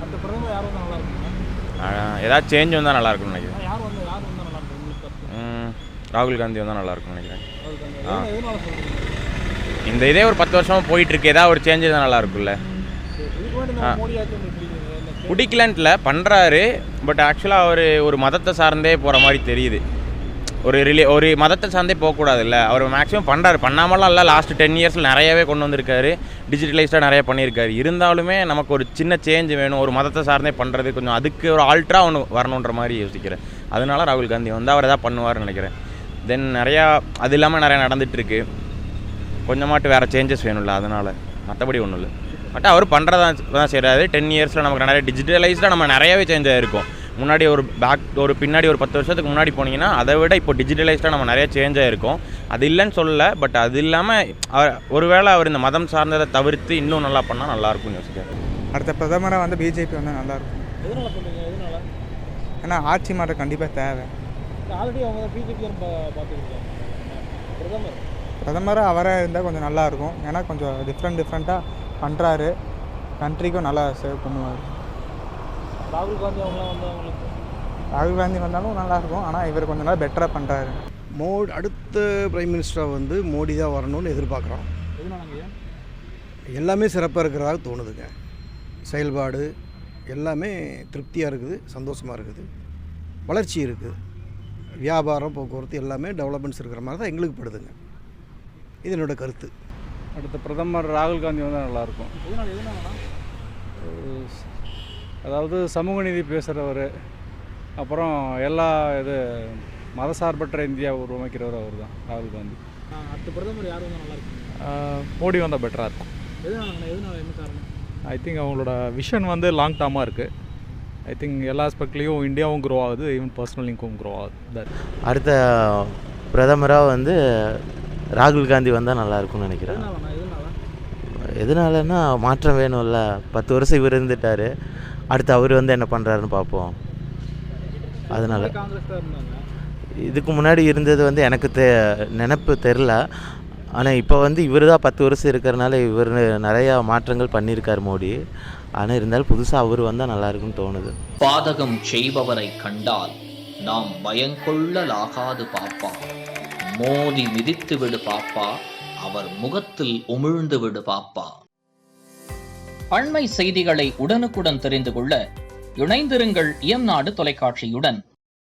அந்த பிரதமர் யார் வந்தால் நல்லா இருக்கும்? ஏதாவது சேஞ்ச் வந்தால் நல்லா இருக்கும்னு நினைக்கிறேன். யார் வந்தால் நல்லா இருக்கும் உங்களுக்கு? ராகுல் காந்தி வந்தால் நல்லா இருக்கும்னு நினைக்கிறேன். எதனால சொல்கிறீங்க? இந்த இதே ஒரு 10 வருஷமாக போயிட்டுருக்கு, ஏதாவது ஒரு சேஞ்சு தான் நல்லா இருக்கும்ல. இதுக்கு முன்னாடி நம்ம மோடி ஆட்சி உங்களுக்கு பிடிக்குங்க? பிடிக்கலன்ட்டில் பண்ணுறாரு, பட் ஆக்சுவலாக அவர் ஒரு மதத்தை சார்ந்தே போகிற மாதிரி தெரியுது. ஒரு மதத்தை சார்ந்தே போகக்கூடாதுல்ல. அவர் மேக்ஸிமம் பண்ணுறாரு, பண்ணாமலாம் இல்லை. லாஸ்ட் 10 இயர்ஸில் நிறையவே கொண்டு வந்திருக்காரு, டிஜிட்டலைஸ்டாக நிறைய பண்ணியிருக்காரு. இருந்தாலுமே நமக்கு ஒரு சின்ன சேஞ்ச் வேணும், ஒரு மதத்தை சார்ந்தே பண்ணுறது கொஞ்சம் அதுக்கு ஒரு ஆல்ட்ரா ஒன்று வரணுன்ற மாதிரி யோசிக்கிறேன். அதனால ராகுல் காந்தி வந்து அவர் எதாவது பண்ணுவார்னு நினைக்கிறேன். தென் நிறையா அது இல்லாமல் நிறையா நடந்துகிட்ருக்கு, கொஞ்சமாட்டு வேறு சேஞ்சஸ் வேணும்ல, அதனால் மற்றபடி ஒன்றும் இல்லை. பட் அவர் பண்ணுறதான் செய்கிறாரு. 10 இயர்ஸில் நமக்கு நிறைய டிஜிட்டலைஸ்டாக நம்ம நிறையாவே சேஞ்ச் ஆகிருக்கும். முன்னாடி ஒரு பின்னாடி ஒரு 10 வருஷத்துக்கு முன்னாடி போனீங்கன்னா அதை விட இப்போ டிஜிட்டலைஸ்டாக நம்ம நிறைய சேஞ்ச் ஆகிருக்கும். அது இல்லைன்னு சொல்லலை, பட் அது இல்லாமல் ஒருவேளை அவர் இந்த மதம் சார்ந்ததை தவிர்த்து இன்னும் நல்லா பண்ணால் நல்லாயிருக்கும்னு யோசிக்கிறேன். அடுத்த பிரதமராக வந்து பிஜேபி வந்தால் நல்லாயிருக்கும். எதனால சொல்கிறீங்க? எதனால? ஏன்னா ஆட்சி மாற்றம் கண்டிப்பாக தேவை. ஆல்ரெடி அவங்க தான் பிஜேபி பார்த்துருக்காங்க. பிரதமராக அவராக இருந்தால் கொஞ்சம் நல்லாயிருக்கும். ஏன்னா கொஞ்சம் டிஃப்ரெண்ட்டாக பண்ணுறாரு, கண்ட்ரிக்கும் நல்லா சேவ் பண்ணுவார். ராகுல் காந்தி அவங்களாம் வந்து அவங்களுக்கு ராகுல் காந்தி வந்தாலும் நல்லாயிருக்கும், ஆனால் இவர் கொஞ்சம் நல்லா பெட்டராக பண்ணுறாரு. அடுத்த பிரைம் மினிஸ்டராக வந்து மோடி தான் வரணும்னு எதிர்பார்க்குறோம். எதனாலங்க? எல்லாமே சிறப்பாக இருக்கிறதாக தோணுதுங்க. செயல்பாடு எல்லாமே திருப்தியாக இருக்குது, சந்தோஷமாக இருக்குது, வளர்ச்சி இருக்குது, வியாபாரம் போக்குவரத்து எல்லாமே டெவலப்மெண்ட்ஸ் இருக்கிற மாதிரி தான் எங்களுக்கு படுதுங்க. இது என்னோட கருத்து. அடுத்த பிரதமர் ராகுல் காந்தி வந்தால் நல்லாயிருக்கும். எதனாலனா அதாவது சமூக நீதி பேசுகிறவர், அப்புறம் எல்லா மதசார்பற்ற இந்தியா உருவாக்கிறவர் அவர் தான் ராகுல் காந்தி. அடுத்த பிரதமர் யார் வந்தால் நல்லா இருக்கும்? மோடி வந்தால் பெட்டராக இருக்கும். எதனால என்ன காரணம்? ஐ திங்க் அவங்களோட விஷன் வந்து லாங் டேர்மாக இருக்குது. ஐ திங்க் எல்லா ஆஸ்பெக்ட்லேயும் இந்தியாவும் க்ரோ ஆகுது, ஈவன் பர்சனல் இன்கம் க்ரோ ஆகுது. அடுத்த பிரதமராக வந்து ராகுல் காந்தி வந்தால் நல்லாயிருக்கும்னு நினைக்கிறேன். எதனாலன்னா மாற்றம் வேணும்ல. 10 வருஷம் இவர் இருந்துட்டார், அடுத்து அவர் வந்து என்ன பண்ணுறாருன்னு பார்ப்போம். அதனால் இதுக்கு முன்னாடி இருந்தது வந்து எனக்கு நினப்பு தெரில. ஆனால் இப்போ வந்து இவர் தான் 10 வருஷம் இருக்கிறனால இவர் நிறையா மாற்றங்கள் பண்ணியிருக்கார் மோடி. ஆனால் இருந்தாலும் புதுசாக அவர் வந்தால் நல்லாயிருக்குன்னு தோணுது. பாதகம் செய்பவரை கண்டால் நாம் பயங்கொள்ளலாகாது பாப்பா, மோதி மிதித்து விடு பாப்பா, அவர் முகத்தில் உமிழ்ந்து விடு பாப்பா. அண்மை செய்திகளை உடனுக்குடன் தெரிந்து கொள்ள இணைந்திருங்கள் இயம்நாடு தொலைக்காட்சியுடன்.